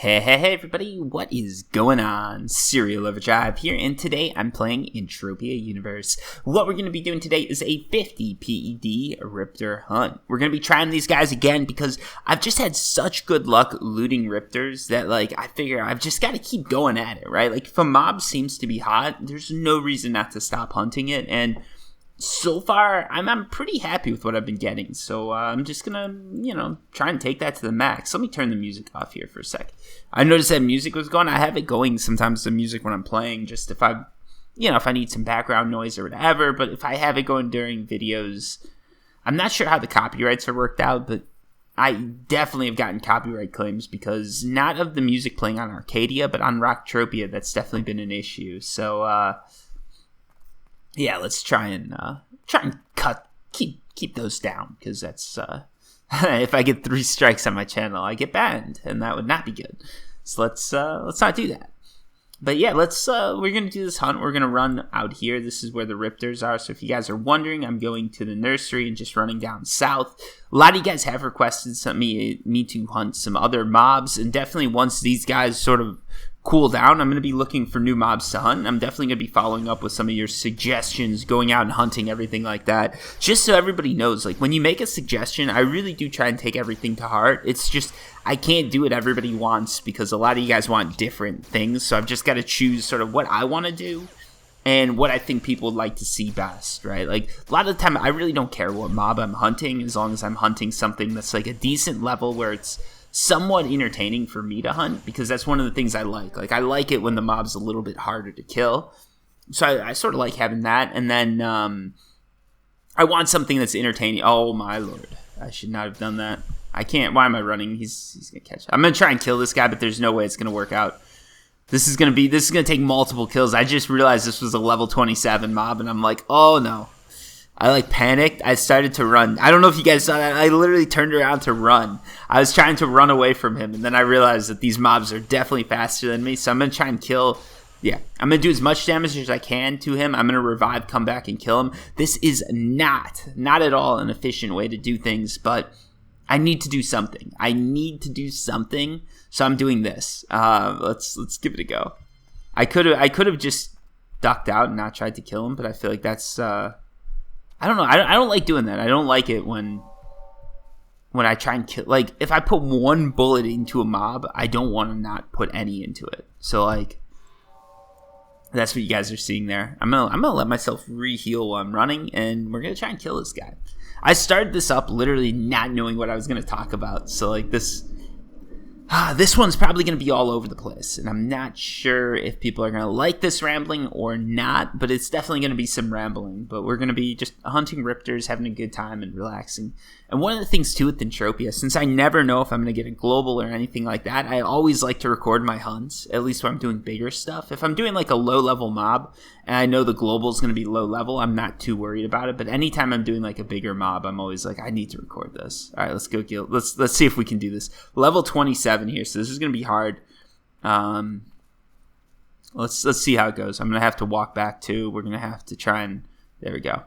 Hey everybody, what is going on? Serial Overdrive here, and today I'm playing Entropia Universe. What we're going to be doing today is a 50 PED Riptor hunt. We're going to be trying these guys again because I've just had such good luck looting Riptors that, I figure I've just got to keep going at it, right? Like, if a mob seems to be hot, there's no reason not to stop hunting it, and so far, I'm pretty happy with what I've been getting, so I'm just gonna, try and take that to the max. Let me turn the music off here for a sec. I noticed that music was going. I have it going sometimes, the music when I'm playing, just if I need some background noise or whatever, but if I have it going during videos, I'm not sure how the copyrights are worked out, but I definitely have gotten copyright claims because not of the music playing on Arkadia, but on Riptors, that's definitely been an issue, so, yeah, let's try and keep those down, because that's if I get 3 strikes on my channel, I get banned, and that would not be good. So let's not do that. But yeah, we're gonna do this hunt. We're gonna run out here. This is where the Riptors are. So if you guys are wondering, I'm going to the nursery and just running down south. A lot of you guys have requested me to hunt some other mobs, and definitely once these guys sort of cool down, I'm going to be looking for new mobs to hunt. I'm definitely going to be following up with some of your suggestions, going out and hunting, everything like that. Just so everybody knows, when you make a suggestion, I really do try and take everything to heart. It's just, I can't do what everybody wants because a lot of you guys want different things. So I've just got to choose sort of what I want to do and what I think people would like to see best, right? A lot of the time, I really don't care what mob I'm hunting as long as I'm hunting something that's a decent level where it's somewhat entertaining for me to hunt, because that's one of the things I like. I like it when the mob's a little bit harder to kill. So I sort of like having that. And then I want something that's entertaining. Oh my lord. I should not have done that. I can't. Why am I running? He's going to catch. I'm going to try and kill this guy, but there's no way it's going to work out. This is going to take multiple kills. I just realized this was a level 27 mob, and I'm like, oh no. I panicked. I started to run. I don't know if you guys saw that. I literally turned around to run. I was trying to run away from him, and then I realized that these mobs are definitely faster than me, so I'm going to try and kill. Yeah, I'm going to do as much damage as I can to him. I'm going to revive, come back, and kill him. This is not at all an efficient way to do things, but I need to do something. So I'm doing this. Let's give it a go. I could have just ducked out and not tried to kill him, but I feel like that's I don't know. I don't like doing that. I don't like it when I try and kill. If I put one bullet into a mob, I don't want to not put any into it. So that's what you guys are seeing there. I'm gonna let myself re-heal while I'm running, and we're gonna try and kill this guy. I started this up literally not knowing what I was gonna talk about. So this one's probably going to be all over the place, and I'm not sure if people are going to like this rambling or not, but it's definitely going to be some rambling. But we're going to be just hunting Riptors, having a good time, and relaxing. And one of the things, too, with Entropia, since I never know if I'm going to get a global or anything like that, I always like to record my hunts, at least when I'm doing bigger stuff. If I'm doing, a low-level mob, and I know the global is going to be low-level, I'm not too worried about it. But anytime I'm doing, a bigger mob, I'm always I need to record this. All right, let's go kill. Let's see if we can do this. Level 27 here, so this is going to be hard. Let's see how it goes. I'm going to have to walk back, too. We're going to have to try and... There we go.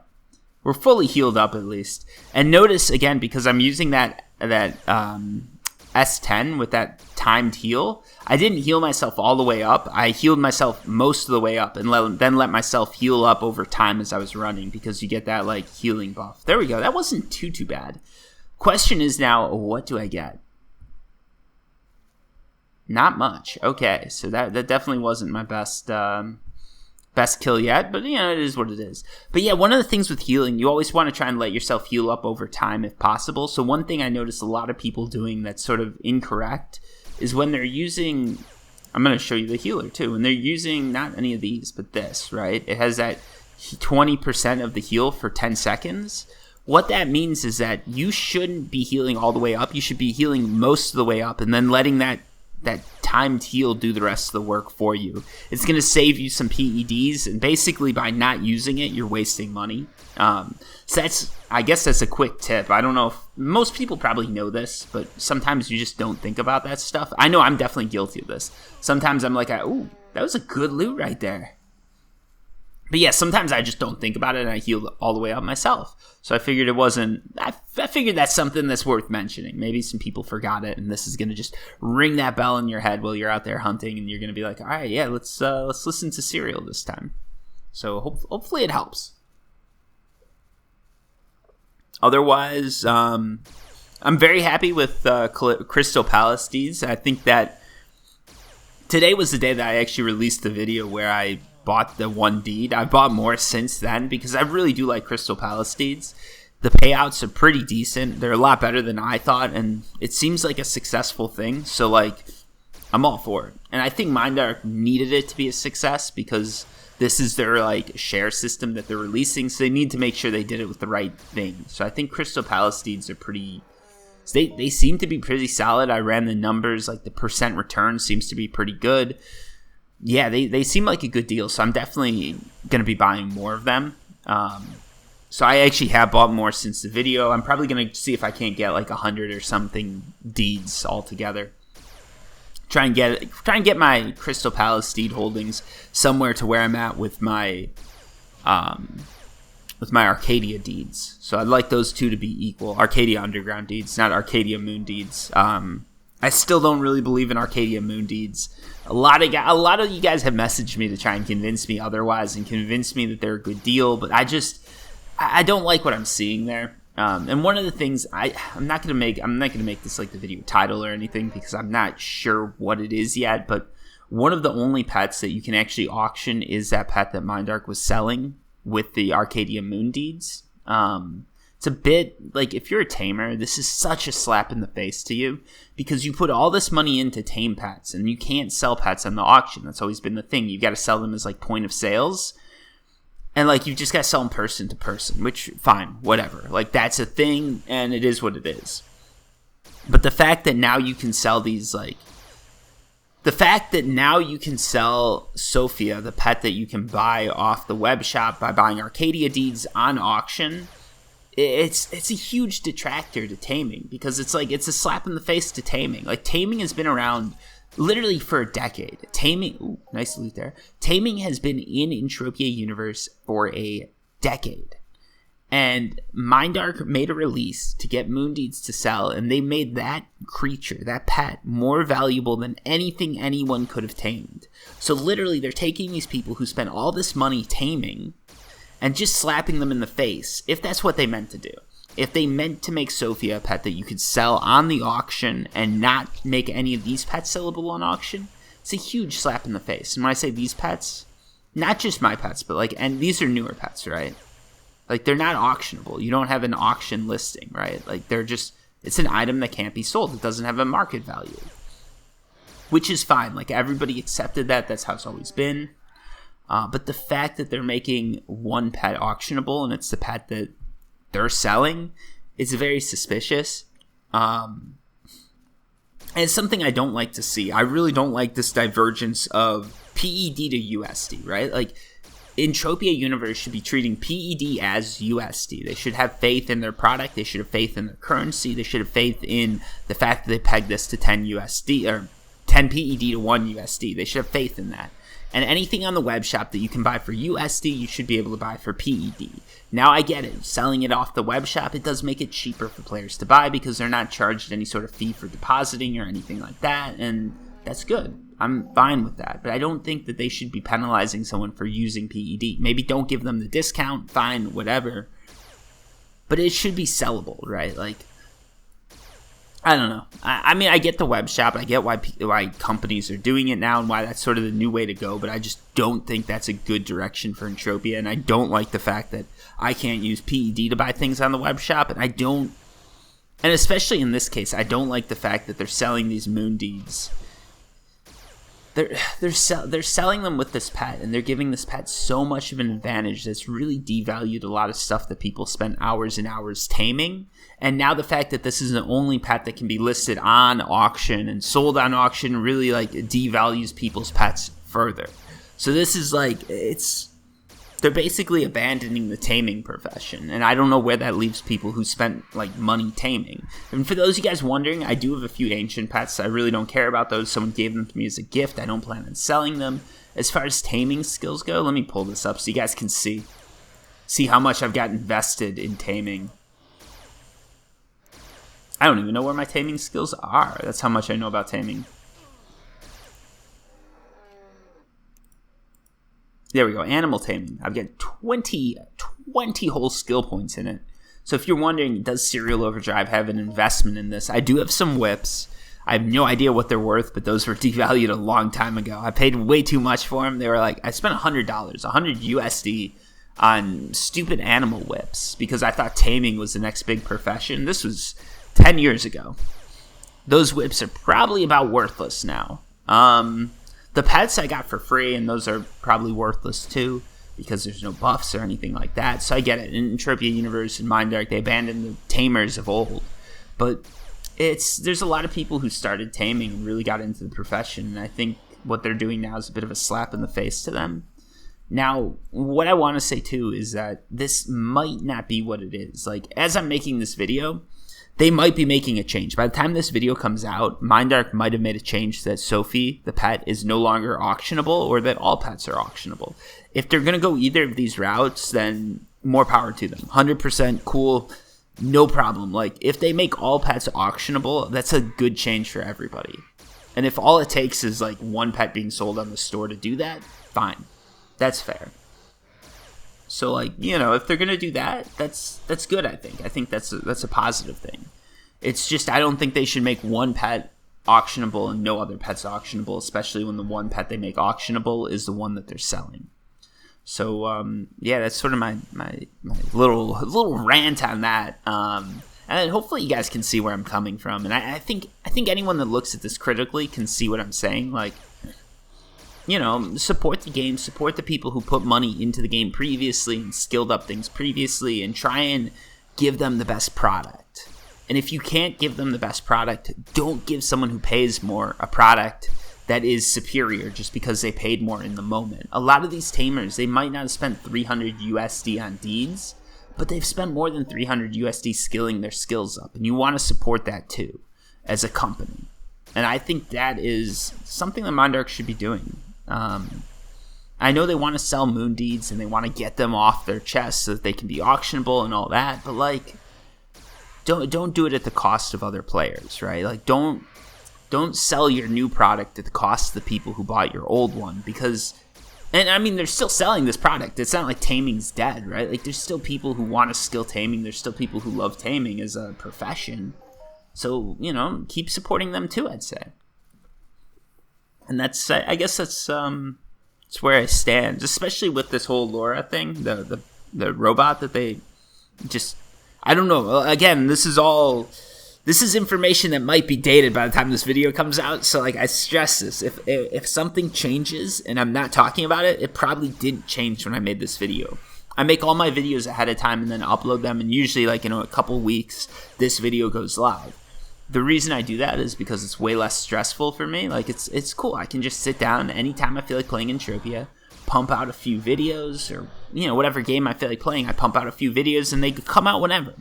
We're fully healed up, at least. And notice, again, because I'm using that S10 with that timed heal, I didn't heal myself all the way up. I healed myself most of the way up and then let myself heal up over time as I was running, because you get that, healing buff. There we go. That wasn't too bad. Question is now, what do I get? Not much. Okay, so that definitely wasn't my best kill yet, but it is what it is. But yeah, one of the things with healing, you always want to try and let yourself heal up over time if possible. So one thing I noticed a lot of people doing that's sort of incorrect is when they're using, I'm going to show you the healer too, when they're using not any of these, but this, right? It has that 20% of the heal for 10 seconds. What that means is that you shouldn't be healing all the way up. You should be healing most of the way up and then letting that timed heal do the rest of the work for you. It's going to save you some PEDs, and basically by not using it, you're wasting money. So I guess that's a quick tip. I don't know if most people probably know this, but sometimes you just don't think about that stuff. I know I'm definitely guilty of this. Sometimes I'm ooh, that was a good loot right there. But yeah, sometimes I just don't think about it and I heal all the way up myself. So I figured it wasn't, I figured that's something that's worth mentioning. Maybe some people forgot it and this is going to just ring that bell in your head while you're out there hunting and you're going to be like, all right, yeah, let's listen to Serial this time. So hopefully it helps. Otherwise, I'm very happy with Crystal Palace deeds. I think that today was the day that I actually released the video where I bought the one deed. I've bought more since then because I really do like Crystal Palace deeds. The payouts are pretty decent. They're a lot better than I thought, and it seems like a successful thing. So, like, I'm all for it. And I think Mindark needed it to be a success because this is their, like, share system that they're releasing, so they need to make sure they did it with the right thing. So I think Crystal Palace deeds are pretty... They seem to be pretty solid. I ran the numbers, like, the percent return seems to be pretty good. Yeah, they seem like a good deal, so I'm definitely going to be buying more of them. So I actually have bought more since the video. I'm probably going to see if I can't get like 100 or something deeds altogether. Try and get my Crystal Palace deed holdings somewhere to where I'm at with my Arkadia deeds. So I'd like those two to be equal. Arkadia Underground deeds, not Arkadia Moon deeds. I still don't really believe in Arkadia Moon deeds. A lot of you guys have messaged me to try and convince me otherwise and convince me that they're a good deal, but I don't like what I'm seeing there. And one of the things I'm not gonna make this like the video title or anything because I'm not sure what it is yet. But one of the only pets that you can actually auction is that pet that Mindark was selling with the Arkadia Moon deeds. It's a bit like if you're a tamer, this is such a slap in the face to you because you put all this money into tame pets and you can't sell pets on the auction. That's always been the thing. You got to sell them as like point of sales. And like you just got to sell them person to person, which fine, whatever. Like that's a thing and it is what it is. But the fact that now you can sell these sell Sophia, the pet that you can buy off the web shop by buying Arkadia deeds on auction, it's a huge detractor to Taming because it's a slap in the face to Taming. Like Taming has been around literally for a decade. Taming, nice loot there. Taming has been in Entropia Universe for a decade. And Mindark made a release to get Moon Deeds to sell, and they made that creature, that pet, more valuable than anything anyone could have tamed. So literally, they're taking these people who spent all this money taming and just slapping them in the face, if that's what they meant to do. If they meant to make Sophia a pet that you could sell on the auction and not make any of these pets sellable on auction, it's a huge slap in the face. And when I say these pets, not just my pets, but and these are newer pets, right? Like, they're not auctionable. You don't have an auction listing, right? Like, it's an item that can't be sold. It doesn't have a market value. Which is fine. Like, everybody accepted that. That's how it's always been. But the fact that they're making one pet auctionable and it's the pet that they're selling is very suspicious. And it's something I don't like to see. I really don't like this divergence of PED to USD, right? Like, Entropia Universe should be treating PED as USD. They should have faith in their product. They should have faith in their currency. They should have faith in the fact that they pegged this to 10 USD or 10 PED to 1 USD. They should have faith in that. And anything on the web shop that you can buy for USD, you should be able to buy for PED. Now, I get it. Selling it off the web shop, it does make it cheaper for players to buy because they're not charged any sort of fee for depositing or anything like that, and that's good. I'm fine with that. But I don't think that they should be penalizing someone for using PED. Maybe don't give them the discount, fine, whatever. But it should be sellable, right? Like, I don't know. I mean, I get the web shop. I get why companies are doing it now and why that's sort of the new way to go. But I just don't think that's a good direction for Entropia. And I don't like the fact that I can't use PED to buy things on the web shop. And and especially in this case, I don't like the fact that they're selling these Moon Deeds. They're selling them with this pet, and they're giving this pet so much of an advantage that's really devalued a lot of stuff that people spend hours and hours taming. And now the fact that this is the only pet that can be listed on auction and sold on auction really devalues people's pets further. So this is they're basically abandoning the taming profession, and I don't know where that leaves people who spent like money taming. And for those of you guys wondering, I do have a few ancient pets. I really don't care about those. Someone gave them to me as a gift. I don't plan on selling them. As far as taming skills go, let me pull this up so you guys can see how much I've got invested in taming. I don't even know where my taming skills are. That's how much I know about taming. There we go, animal taming. I've got 20 whole skill points in it. So if you're wondering, does Serial Overdrive have an investment in this? I do have some whips. I have no idea what they're worth, but those were devalued a long time ago. I paid way too much for them. They were like, I spent $100, 100 USD on stupid animal whips because I thought taming was the next big profession. This was 10 years ago. Those whips are probably about worthless now. The pets I got for free, and those are probably worthless too because there's no buffs or anything like that. So I get it. In Entropia Universe and Mind Dark, they abandoned the tamers of old. But there's a lot of people who started taming and really got into the profession, and I think what they're doing now is a bit of a slap in the face to them. Now, what I want to say too is that this might not be what it is. Like, as I'm making this video, they might be making a change. By the time this video comes out, Mindark might have made a change that Sophie, the pet, is no longer auctionable, or that all pets are auctionable. If they're going to go either of these routes, then more power to them. 100% cool, no problem. Like, if they make all pets auctionable, that's a good change for everybody. And if all it takes is, like, one pet being sold on the store to do that, fine. That's fair. So, like, you know, if they're going to do that, that's good, I think. I think that's a positive thing. It's just, I don't think they should make one pet auctionable and no other pets auctionable, especially when the one pet they make auctionable is the one that they're selling. So, yeah, that's sort of my little rant on that. And hopefully you guys can see where I'm coming from. And I think anyone that looks at this critically can see what I'm saying. Like, you know, support the game, support the people who put money into the game previously and skilled up things previously, and try and give them the best product. And if you can't give them the best product, don't give someone who pays more a product that is superior just because they paid more in the moment. A lot of these tamers, they might not have spent 300 USD on deeds, but they've spent more than 300 USD skilling their skills up, and you want to support that too as a company. And I think that is something that Mondarch should be doing. I know they want to sell moon deeds and they want to get them off their chest so that they can be auctionable and all that, but like, don't do it at the cost of other players, right? Like, don't sell your new product at the cost of the people who bought your old one, because, and I mean, they're still selling this product. It's not like taming's dead, right? Like, there's still people who want to skill taming. There's still people who love taming as a profession. So, you know, keep supporting them too, I'd say. And that's, I guess that's where I stand, especially with this whole Laura thing, the robot that they just, I don't know. Again, this is information that might be dated by the time this video comes out. So, like, I stress this. If something changes and I'm not talking about it, it probably didn't change when I made this video. I make all my videos ahead of time and then upload them, and usually, like, you know, a couple weeks, this video goes live. The reason I do that is because it's way less stressful for me. Like, it's cool. I can just sit down anytime I feel like playing Entropia, pump out a few videos, or, you know, whatever game I feel like playing, I pump out a few videos and they come out whenever.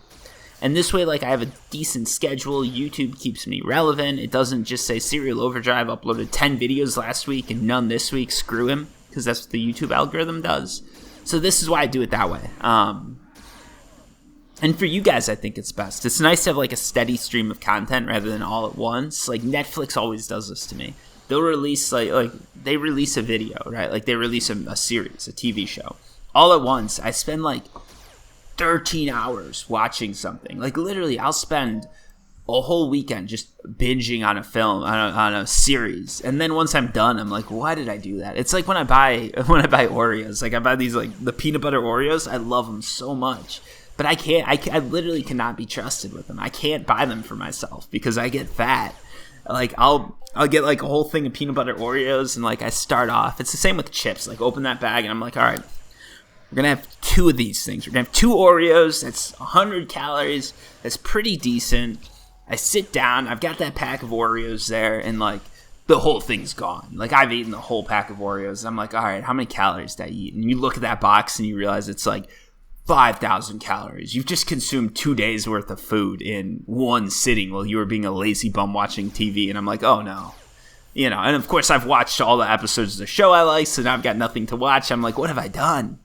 And this way, like, I have a decent schedule. YouTube keeps me relevant. It doesn't just say Serial Overdrive uploaded 10 videos last week and none this week. Screw him, because that's what the YouTube algorithm does. So this is why I do it that way. And for you guys, I think it's best. It's nice to have, like, a steady stream of content rather than all at once. Like, Netflix always does this to me. They'll release, like they release a video, right? Like, they release a series, a TV show. All at once, I spend, like, 13 hours watching something. Like, literally, I'll spend a whole weekend just binging on a film, on a series. And then once I'm done, I'm like, why did I do that? It's like when I buy Oreos. Like, I buy these, like, the peanut butter Oreos. I love them so much. But I literally cannot be trusted with them. I can't buy them for myself because I get fat. Like, I'll get, like, a whole thing of peanut butter Oreos, and, like, I start off. It's the same with chips. Like, open that bag, and I'm like, all right, we're going to have 2 of these things. We're going to have 2 Oreos. That's 100 calories. That's pretty decent. I sit down. I've got that pack of Oreos there, and, like, the whole thing's gone. Like, I've eaten the whole pack of Oreos. I'm like, all right, how many calories did I eat? And you look at that box and you realize it's like 5,000 calories. You've just consumed 2 days worth of food in one sitting while you were being a lazy bum watching TV. And I'm like, oh no. You know, and of course I've watched all the episodes of the show I like, so now I've got nothing to watch. I'm like, what have I done?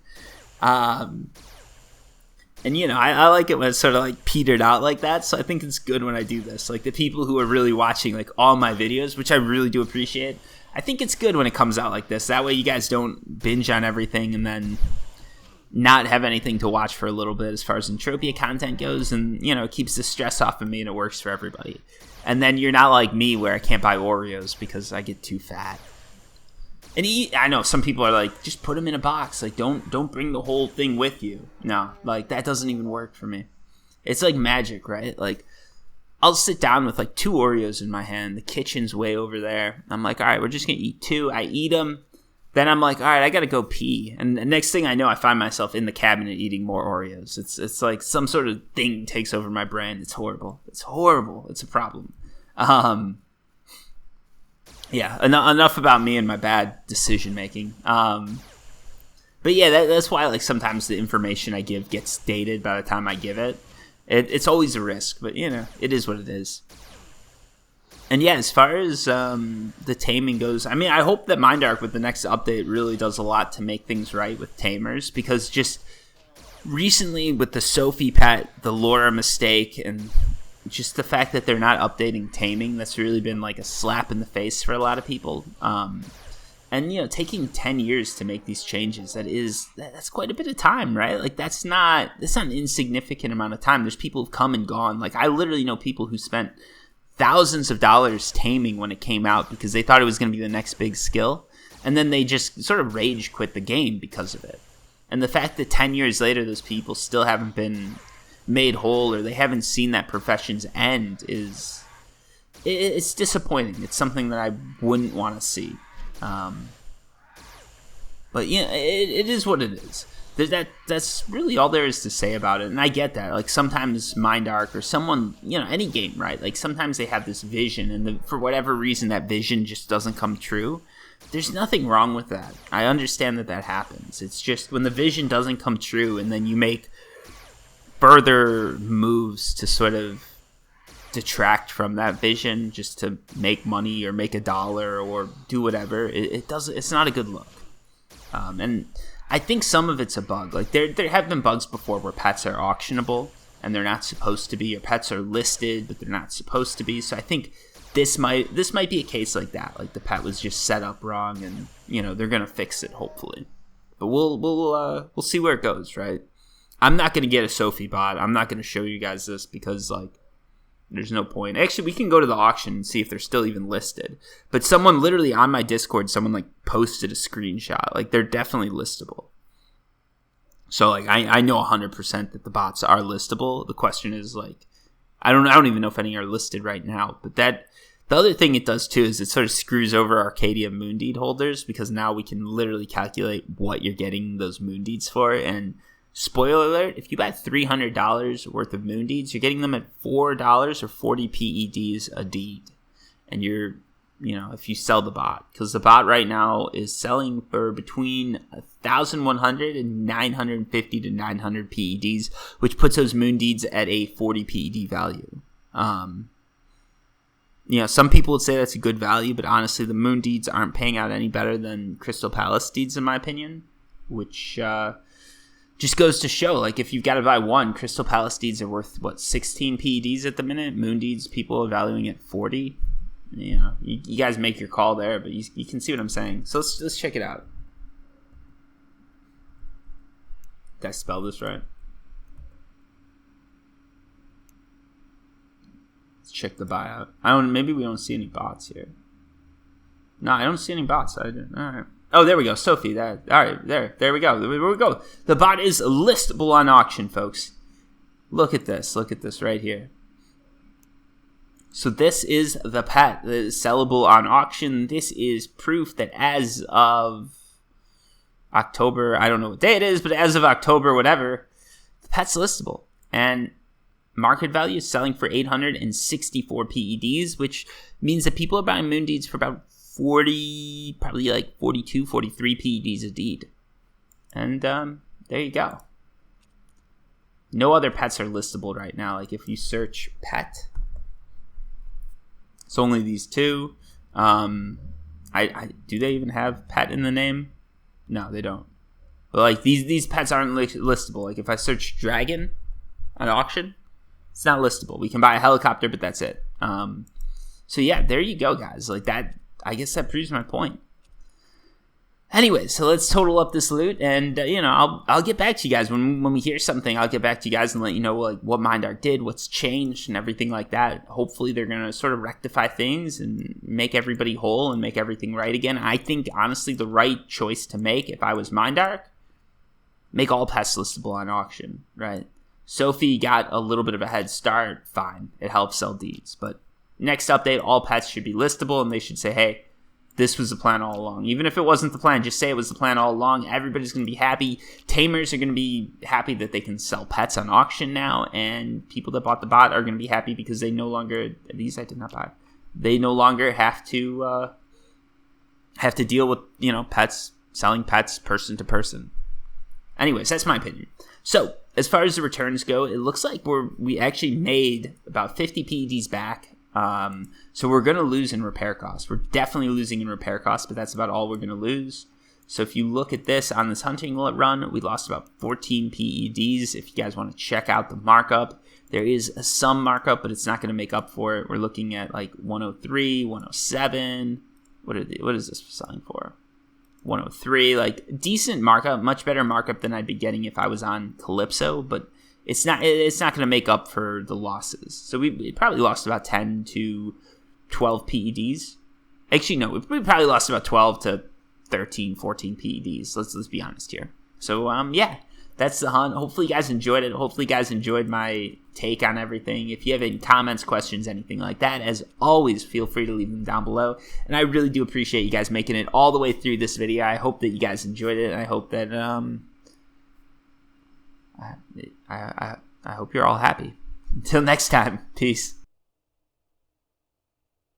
And, you know, I like it when it's sort of like petered out like that. So I think it's good when I do this. Like, the people who are really watching like all my videos, which I really do appreciate, I think it's good when it comes out like this. That way you guys don't binge on everything and then not have anything to watch for a little bit as far as Entropia content goes. And, you know, it keeps the stress off of me and it works for everybody. And then you're not like me where I can't buy Oreos because I get too fat. And I know some people are like, just put them in a box. Like, don't bring the whole thing with you. No, like, that doesn't even work for me. It's like magic, right? Like, I'll sit down with like 2 Oreos in my hand. The kitchen's way over there. I'm like, all right, we're just going to eat 2. I eat them. Then I'm like, all right, I got to go pee. And the next thing I know, I find myself in the cabinet eating more Oreos. It's like some sort of thing takes over my brain. It's horrible. It's horrible. It's a problem. Yeah, enough about me and my bad decision making. But yeah, that's why like sometimes the information I give gets dated by the time I give it. It's always a risk, but you know, it is what it is. And yeah, as far as the taming goes, I mean, I hope that Mindark with the next update really does a lot to make things right with tamers, because just recently with the Sophie pet, the Laura mistake, and just the fact that they're not updating taming, that's really been like a slap in the face for a lot of people. And, you know, taking 10 years to make these changes, that's quite a bit of time, right? Like, that's not an insignificant amount of time. There's people who've come and gone. Like, I literally know people who spent thousands of dollars taming when it came out because they thought it was going to be the next big skill. And then they just sort of rage quit the game because of it. And the fact that 10 years later, those people still haven't been made whole, or they haven't seen that profession's end, it's disappointing. It's something that I wouldn't want to see. But yeah, it is what it is. That's really all there is to say about it. And I get that. Like, sometimes Mindark or someone, you know, any game, right? Like, sometimes they have this vision, and for whatever reason that vision just doesn't come true. There's nothing wrong with that. I understand that happens. It's just when the vision doesn't come true, and then you make further moves to sort of detract from that vision just to make money or make $1 or do whatever, it's not a good look. And I think some of it's a bug. Like, there have been bugs before where pets are auctionable and they're not supposed to be, or pets are listed but they're not supposed to be. So I think this might be a case like that. Like, the pet was just set up wrong, and you know, they're gonna fix it hopefully. But we'll see where it goes, right? I'm not going to get a Sophie bot. I'm not going to show you guys this because, like, there's no point. Actually, we can go to the auction and see if they're still even listed. But someone literally on my Discord, like, posted a screenshot. Like, they're definitely listable. So, like, I know 100% that the bots are listable. The question is, like, I don't even know if any are listed right now. But the other thing it does, too, is it sort of screws over Arkadia Moondeed holders, because now we can literally calculate what you're getting those Moondeeds for. And spoiler alert, if you buy $300 worth of Moondeeds, you're getting them at $4 or 40 PEDs a deed. And you're, you know, if you sell the bot, because the bot right now is selling for between 1,100 and 950 to 900 PEDs, which puts those Moondeeds at a 40 PED value. You know, some people would say that's a good value, but honestly, the Moondeeds aren't paying out any better than Crystal Palace deeds, in my opinion, which just goes to show, like, if you've got to buy one, Crystal Palace deeds are worth, 16 PEDs at the minute? Moondeeds, people are valuing at 40. You know, you guys make your call there, but you can see what I'm saying. So let's check it out. Did I spell this right? Let's check the buyout. Maybe we don't see any bots here. No, I don't see any bots. All right. Oh, there we go. Sophie. All right, there we go. There we go. The bot is listable on auction, folks. Look at this. Look at this right here. So this is the pet that is sellable on auction. This is proof that as of October, I don't know what day it is, but as of October, whatever, the pet's listable. And market value is selling for 864 PEDs, which means that people are buying Moondeeds for about 40, probably like 42, 43 PEDs a deed. And there you go. No other pets are listable right now. Like if you search pet, it's only these two. Do they even have pet in the name? No, they don't. But like these pets aren't listable. Like if I search dragon on auction, it's not listable. We can buy a helicopter, but that's it. So yeah, there you go, guys. Like that, I guess that proves my point. Anyway, so let's total up this loot, and I'll get back to you guys when we hear something. I'll get back to you guys and let you know like what MindArk did, what's changed, and everything like that. Hopefully, they're gonna sort of rectify things and make everybody whole and make everything right again. I think honestly, the right choice to make if I was MindArk, make all pets listable on auction, right? Sophie got a little bit of a head start. Fine, it helps sell deeds, but next update, all pets should be listable, and they should say, hey, this was the plan all along. Even if it wasn't the plan, just say it was the plan all along. Everybody's going to be happy. Tamers are going to be happy that they can sell pets on auction now, and people that bought the bot are going to be happy because they no longer, these I did not buy, they no longer have to deal with, pets, selling pets person to person. Anyways, that's my opinion. So, as far as the returns go, it looks like we actually made about 50 PEDs back. So we're going to lose in repair costs. We're definitely losing in repair costs, but that's about all we're going to lose. So if you look at this on this hunting run, we lost about 14 PEDs. If you guys want to check out the markup, there is some markup, but it's not going to make up for it. We're looking at like 103, 107. What is this selling for? 103, like decent markup, much better markup than I'd be getting if I was on Calypso, but it's not going to make up for the losses. So we probably lost about 10 to 12 PEDs. Actually, no, we probably lost about 12 to 13, 14 PEDs. Let's be honest here. So, yeah, that's the hunt. Hopefully you guys enjoyed it. Hopefully you guys enjoyed my take on everything. If you have any comments, questions, anything like that, as always, feel free to leave them down below. And I really do appreciate you guys making it all the way through this video. I hope that you guys enjoyed it. And I hope that, I hope you're all happy. Until next time, peace.